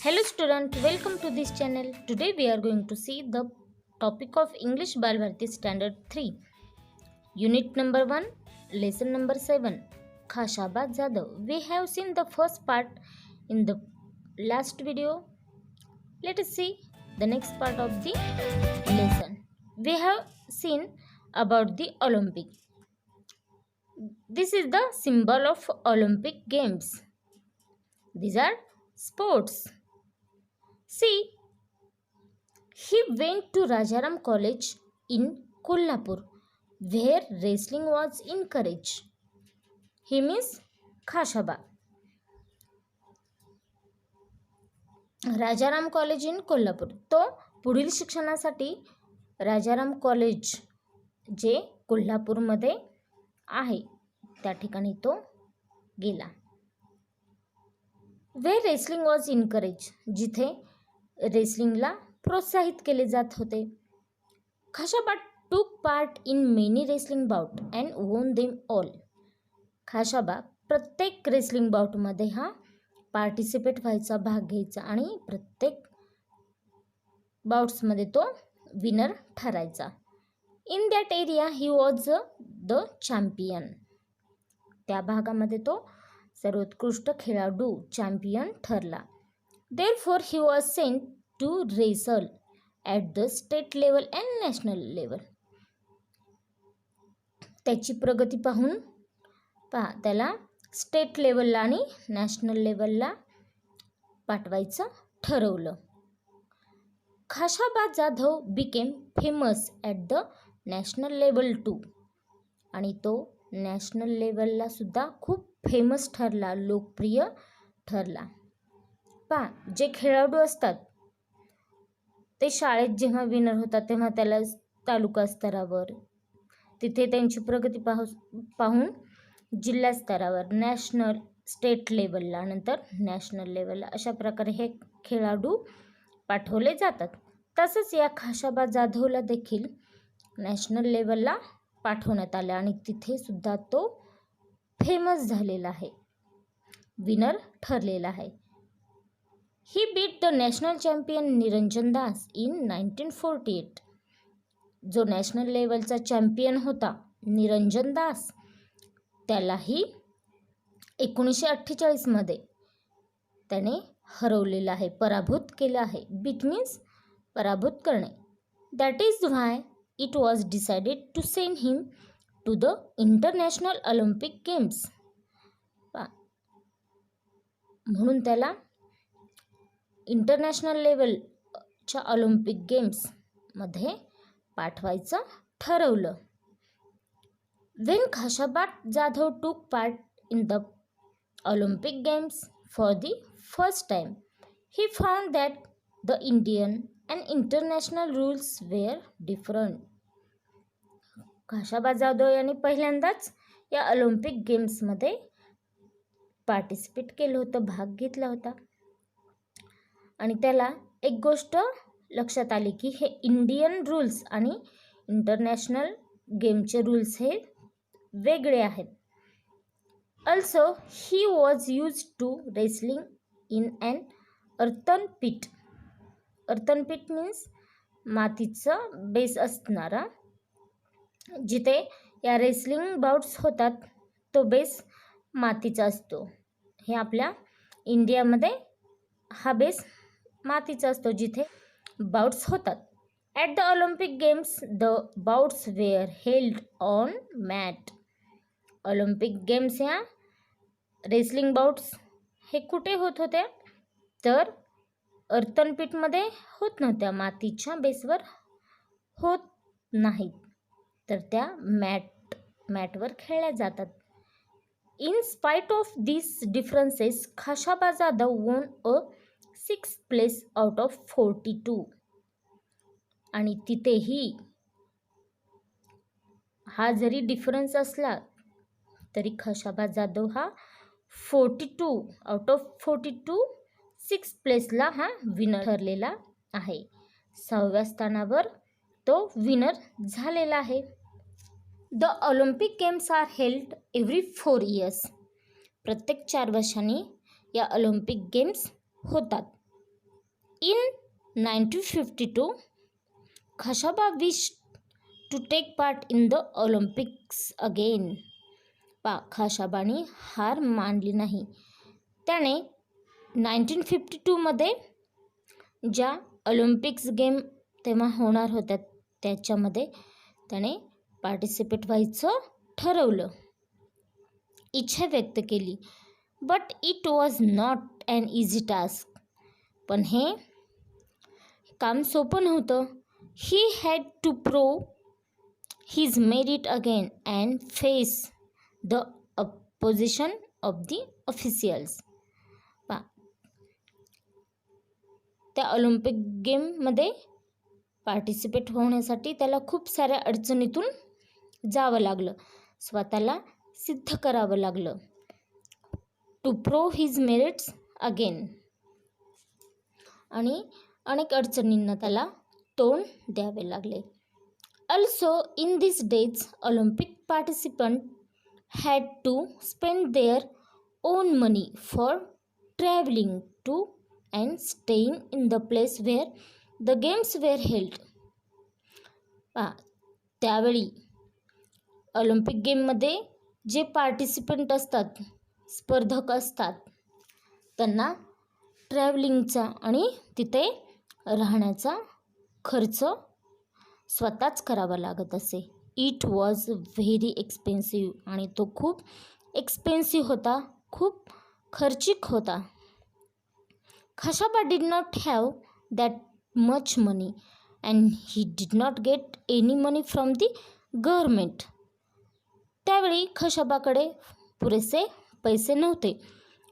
Hello student, welcome to this channel. Today we are going to see the topic of English Balbharati Standard 3. Unit number 1, lesson number 7. Khashabad Jadhav. We have seen the first part in the last video. Let us see the next part of the lesson. We have seen about the Olympic. This is the symbol of Olympic Games. These are sports. See, he went to Rajaram College in Kolhapur, where wrestling was encouraged. He means Khashaba. Rajaram college in Kolhapur. तो पुढील शिक्षणासाठी Rajaram college जे कोल्हापूरमध्ये आहे त्या ठिकाणी तो गेला. वे रेसलिंग वॉज इनकरेज, जिथे रेसलिंगला प्रोत्साहित केले जात होते. Khashaba took part in many wrestling bout and won them all. Khashaba प्रत्येक रेसलिंग बाउटमध्ये हा पार्टिसिपेट व्हायचा, भाग घ्यायचा आणि प्रत्येक बाउट्समध्ये तो विनर ठरायचा. In that area he was the champion. त्या भागामध्ये तो सर्वोत्कृष्ट खेळाडू चॅम्पियन ठरला. Therefore he was sent to wrestle at the state level and national level. त्याची प्रगती पाहून त्याला स्टेट लेवलला आणि नॅशनल लेवलला पाठवायचं ठरवलं. Khashaba Jadhav became famous at the national level too. आणि तो नॅशनल लेवलला सुद्धा खूप फेमस ठरला, लोकप्रिय ठरला. जे खेळाडू असतात ते शाळेत जेव्हा विनर होतात तेव्हा त्याला तालुका स्तरावर, तिथे त्यांची प्रगती पाहून जिल्हा स्तरावर, नॅशनल, स्टेट लेवलला, नंतर नॅशनल लेवलला, अशा प्रकारे हे खेळाडू पाठवले जातात. तसंच या खाशाबा जाधवला देखील नॅशनल लेवलला पाठवण्यात आले आणि तिथे सुद्धा तो फेमस झालेला आहे, विनर ठरलेला आहे. He beat the national champion Niranjan Das in 1948. जो नॅशनल लेवलचा चॅम्पियन होता निरंजन दास, त्यालाही 1948मध्ये त्याने हरवलेलं आहे, पराभूत केलं आहे. बीट मीन्स पराभूत करणे. That is why it was decided to send him to the international Olympic games. म्हणून त्याला इंटरनॅशनल लेवलच्या ऑलिम्पिक गेम्समध्ये पाठवायचं ठरवलं. When Khashabha Jadhav took part in the Olympic Games for the first time, he found that the Indian and international rules were different. Khashaba Jadhav यांनी पहिल्यांदाच या Olympic गेम्समध्ये participate केलं होतं, भाग घेतला होता. आणि त्याला एक गोष्ट लक्षात आली की हे इंडियन रूल्स आणि इंटरनॅशनल गेमचे रूल्स हे वेगळे आहेत. Also he was use to wrestling in an earthen pit. Earthen pit means मातीचं बेस असणारा, जिथे या रेसलिंग बाउट्स होतात तो बेस मातीचा असतो. हे आपल्या इंडियामध्ये हा बेस मातीचा असतो जिथे बाउट्स होतात. At the Olympic games the bouts were held on mat. Olympic games ह्या रेसलिंग बाउट्स हे कुठे होत होत्या तर अर्थनपीठमध्ये होत नव्हत्या, मातीच्या बेसवर होत नाहीत, तर त्या मॅटवर खेळल्या जातात. In spite of this differences Khashaba Jadhav वोन अ 6th प्लेस आउट ऑफ 42. आणि तिथेही हा जरी डिफरन्स असला तरी खाशाबा जाधव हा 42 आउट ऑफ 42 6th प्लेसला हा विनर ठरलेला आहे. 6व्या स्थानावर तो विनर झालेला आहे. The Olympic games are held every 4 years. प्रत्येक 4 वर्षांनी या ऑलिम्पिक गेम्स होतात. In 1952, Khashaba wished to take part in the Olympics again. खाशाबाने हार मानली नाही. त्याने 1952मध्ये ज्या ऑलिम्पिक्स गेम तेव्हा होणार होत्या त्याच्यामध्ये त्याने पार्टिसिपेट व्हायचं ठरवलं, इच्छा व्यक्त केली. But it was not an easy task. पण हे काम सोपं नव्हतं. He had to prove his merit again and face the opposition of the officials. त्या ऑलिम्पिक गेममध्ये पार्टिसिपेट होण्यासाठी त्याला खूप साऱ्या अडचणीतून जावं लागलं, स्वतःला सिद्ध करावं लागलं. To prove his merits again. आणि अनेक अडचणींना त्याला तोंड द्यावे लागले. Also, in these days, Olympic participants had to spend their own money for traveling to and staying in the place where the games were held. त्यावेळी ऑलिम्पिक गेममध्ये जे पार्टिसिपंट असतात, स्पर्धक असतात, त्यांना ट्रॅव्हलिंगचा आणि तिथे राहण्याचा खर्च स्वतःच करावा लागत असे. It was very expensive. आणि तो खूप एक्सपेन्सिव्ह होता, खूप खर्चिक होता. Khashaba did not have that much money and he did not get any money from the government. त्यावेळी खशाबाकडे पुरेसे पैसे नव्हते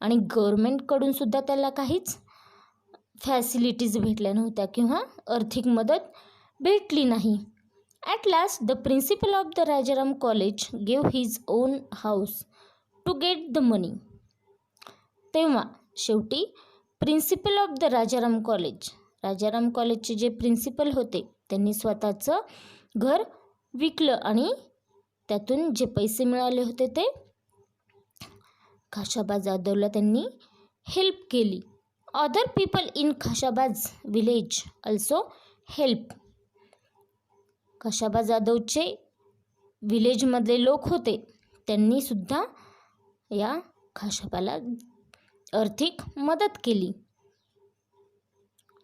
आणि गव्हर्मेंटकडूनसुद्धा त्याला काहीच फॅसिलिटीज भेटल्या नव्हत्या किंवा आर्थिक मदत भेटली नाही. At last the principal of the Rajaram college gave his own house to get the money. तेव्हा शेवटी प्रिन्सिपल ऑफ द राजाराम कॉलेजचे जे प्रिन्सिपल होते त्यांनी स्वतःचं घर विकलं आणि त्यातून जे पैसे मिळाले होते ते खाशाबा जाधवला त्यांनी हेल्प केली. Other people in Khashaba's village also help. Khashaba जाधवचे विलेजमधले लोक होते, त्यांनीसुद्धा या खाशाबाला आर्थिक मदत केली.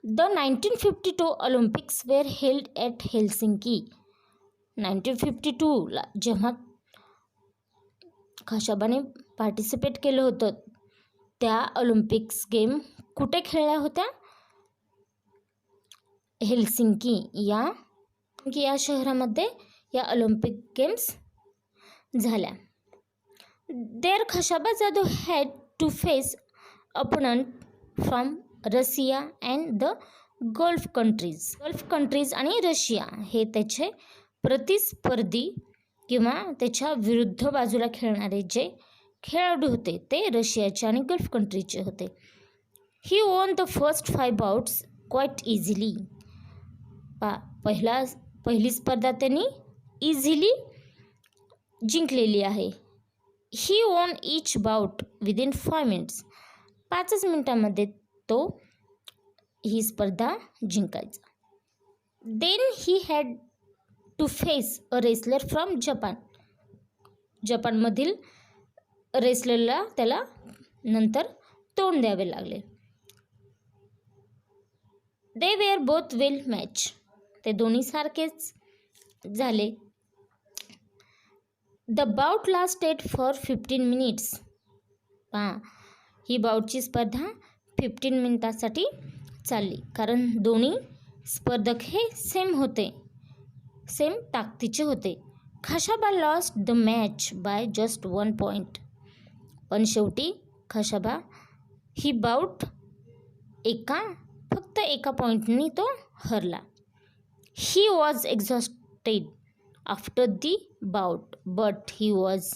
The 1952 Olympics were held at Helsinki. 1952ला जेव्हा खाशाबाने पार्टिसिपेट केलं होतं त्या ऑलिम्पिक्स गेम कुठे खेळल्या होत्या? हेल्सिंकी या शहरामध्ये या ऑलिम्पिक गेम्स झाल्या. There Khashaba Jadhav had to face opponent from Russia and the gulf countries आणि रशिया हे त्याचे प्रतिस्पर्धी किंवा त्याच्या विरुद्ध बाजूला खेळणारे जे खेळाडू होते ते रशियाचे आणि गल्फ कंट्रीचे होते. He won the first 5 bouts quite easily. पहिली स्पर्धा त्यांनी इझिली जिंकलेली आहे. He won each bout within 5 minutes. 5 मिनिटांमध्ये तो ही स्पर्धा जिंकायचा. Then he had to face a wrestler from जपानमधील रेसलरला त्याला नंतर तोंड द्यावे लागले. They were both well match. ते दोन्ही सारखेच झाले. The bout lasted for 15 minutes. ही बाउटची स्पर्धा 15 मिनिटासाठी चालली, कारण दोन्ही स्पर्धक हे सेम ताकदीचे होते. Khashaba lost the match by just 1 point. पण शेवटी खशाबा ही बाउट फक्त एका पॉईंटनी तो हरला. He was exhausted after the bout but he was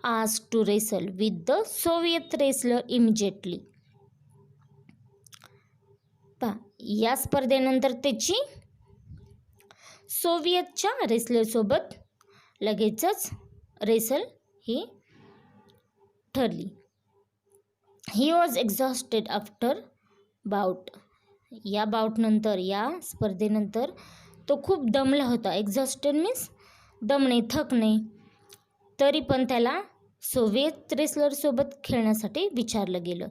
asked to wrestle with the Soviet wrestler immediately. या स्पर्धेनंतर त्याची सोव्हिएतच्या रेसलरसोबत लगेचच रेसल ही ठरली. He was exhausted after bout. या बाउटनंतर, या स्पर्धेनंतर तो खूप दमला होता. एक्झॉस्टेड मीन्स दमणे, थकणे. तरी पण त्याला सोव्हिएत रेसलरसोबत खेळण्यासाठी विचारलं गेलं.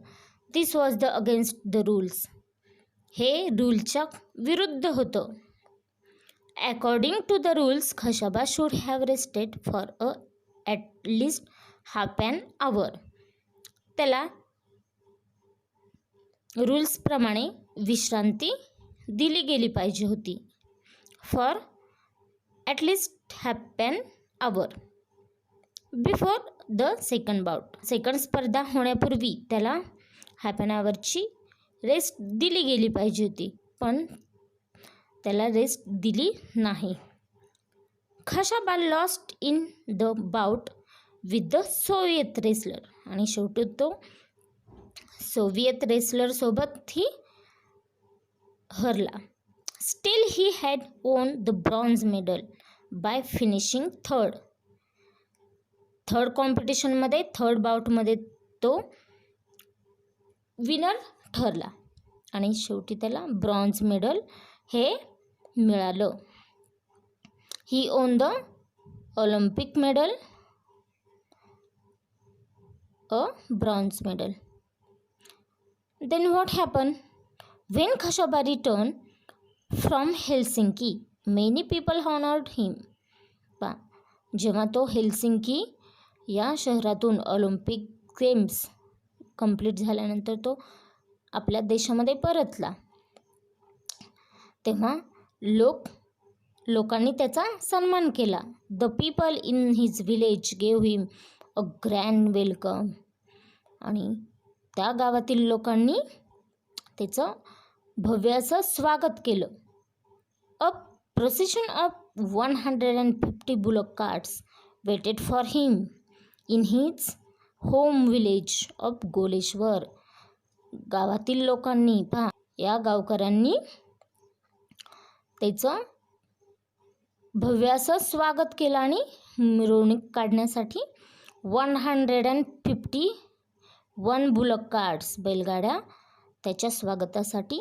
This was the against the rules. हे रूलच्या विरुद्ध होतं. According to the rules Khashaba should have rested for at least half an hour. त्याला रूल्सप्रमाणे विश्रांती दिली गेली पाहिजे होती. For at least half an hour before the second bout. Second स्पर्धा होण्यापूर्वी त्याला हाफ ॲन आवरची रेस्ट दिली गेली पाहिजे होती, पण त्याला रेस्ट दिली नाही. Khashaba lost in the bout with the Soviet wrestler. आणि शेवटी तो सोव्हिएत रेसलरसोबतही हरला. Still he had won the bronze medal by finishing third. Third कॉम्पिटिशनमध्ये, थर्ड बाउटमध्ये तो विनर ठरला आणि शेवटी त्याला ब्रॉन्झ मेडल हे मिळालं. He won the Olympic medal, a bronze medal. Then what happen? When Khashaba return from Helsinki many people honoured him. जेव्हा तो हेल्सिंकी या शहरातून ऑलिम्पिक गेम्स कंप्लीट झाल्यानंतर तो आपल्या देशामध्ये परतला, तेव्हा लोकांनी त्याचा सन्मान केला. The people in his village gave him a grand welcome. आणि त्या गावातील लोकांनी त्याचं भव्य असं स्वागत केलं. A procession of 150 bullock carts waited for him in his home village of Goleshwar. गावातील लोकांनी, या गावकऱ्यांनी त्याचं भव्य असं स्वागत केलं आणि मिरवणूक काढण्यासाठी 151 बुलक कार्ट्स, बैलगाड्या त्याच्या स्वागतासाठी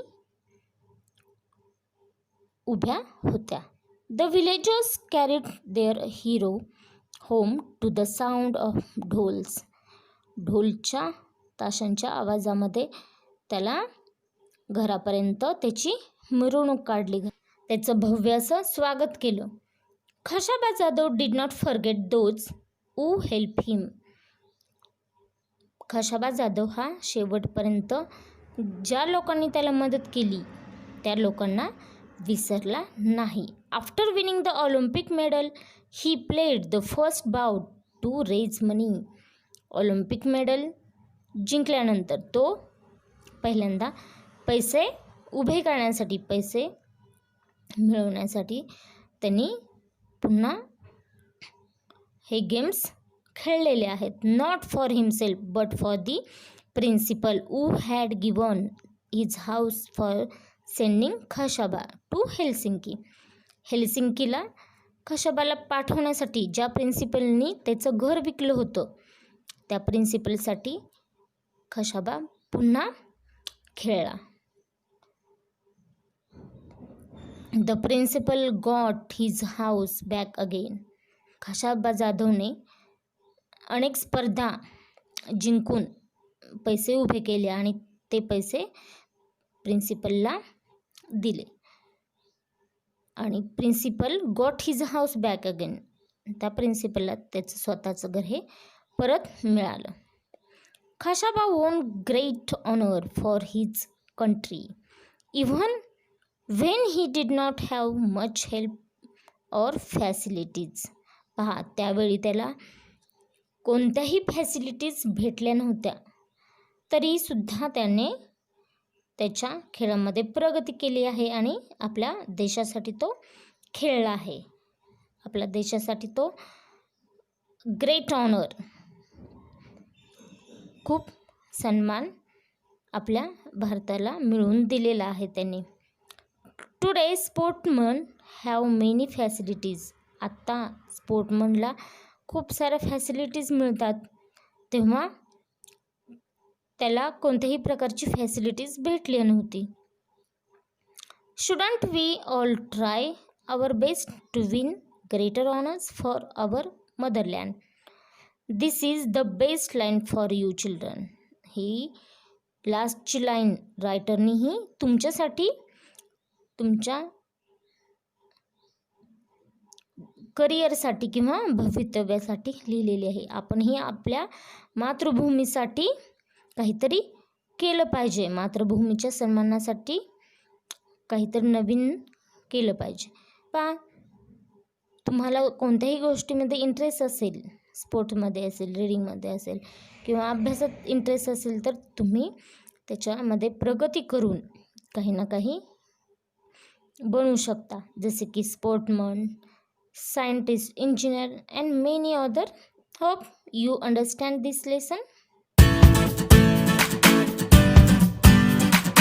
उभ्या होत्या. The villagers carried their hero home to the sound of dhols. ढोलच्या ताशांच्या आवाजामध्ये त्याला घरापर्यंत त्याची मिरवणूक काढली, त्याचं भव्य असं स्वागत केलं. Khashaba Jadhav did not forget those who help him. Khashaba Jadhav हा शेवटपर्यंत ज्या लोकांनी त्याला मदत केली त्या लोकांना विसरला नाही. After winning the Olympic medal he played the first bout to raise money. Olympic medal जिंकल्यानंतर तो पहिल्यांदा पैसे उभे करण्यासाठी, पैसे मिळवण्यासाठी त्यांनी पुन्हा हे गेम्स खेळलेले आहेत. Not for himself but for the principal who had given his house for sending Khashaba to Helsinki. हेल्सिंकीला खशाबाला पाठवण्यासाठी ज्या प्रिन्सिपलनी त्याचं घर विकलं होतं, त्या प्रिन्सिपलसाठी खशाबा पुन्हा खेळला. The principal got his house back again. Khashaba जाधवने अनेक स्पर्धा जिंकून पैसे उभे केले आणि ते पैसे प्रिन्सिपलला दिले आणि principal got his house back again. त्या प्रिन्सिपलला त्याचं स्वतःचं घर हे परत मिळालं. Khashaba won great honour for his country even when he did not have much help or facilities. त्यावेळी त्याला कोणत्याही फॅसिलिटीज भेटल्या नव्हत्या, तरीसुद्धा त्याने त्याच्या खेळामध्ये प्रगती केली आहे आणि आपल्या देशासाठी तो खेळला आहे. आपल्या देशासाठी तो ग्रेट ऑनर, खूप सन्मान आपल्या भारताला मिळवून दिलेला आहे त्यांनी. Today sportsman have many facilities. आत्ता स्पोर्टमनला खूप साऱ्या फॅसिलिटीज मिळतात, तेव्हा त्याला कोणत्याही प्रकारची फॅसिलिटीज भेटली नव्हती. Shouldn't we all try our best to win greater honors for our motherland? This is the best line for you children. ही लास्टची लाईन रायटरनीही तुमच्यासाठी, तुमच्या करिअरसाठी किंवा भवितव्यासाठी लिहिलेली आहे. आपणही आपल्या मातृभूमीसाठी काहीतरी केलं पाहिजे, मातृभूमीच्या सन्मानासाठी काहीतरी नवीन केलं पाहिजे. पहा, तुम्हाला कोणत्याही गोष्टीमध्ये इंटरेस्ट असेल, स्पोर्ट्समध्ये असेल, रीडिंगमध्ये असेल किंवा अभ्यासात इंटरेस्ट असेल, तर तुम्ही त्याच्यामध्ये प्रगती करून काही ना काही बनू शकता, जसे की स्पोर्टमन, scientist, engineer and many other. Hope you understand this lesson.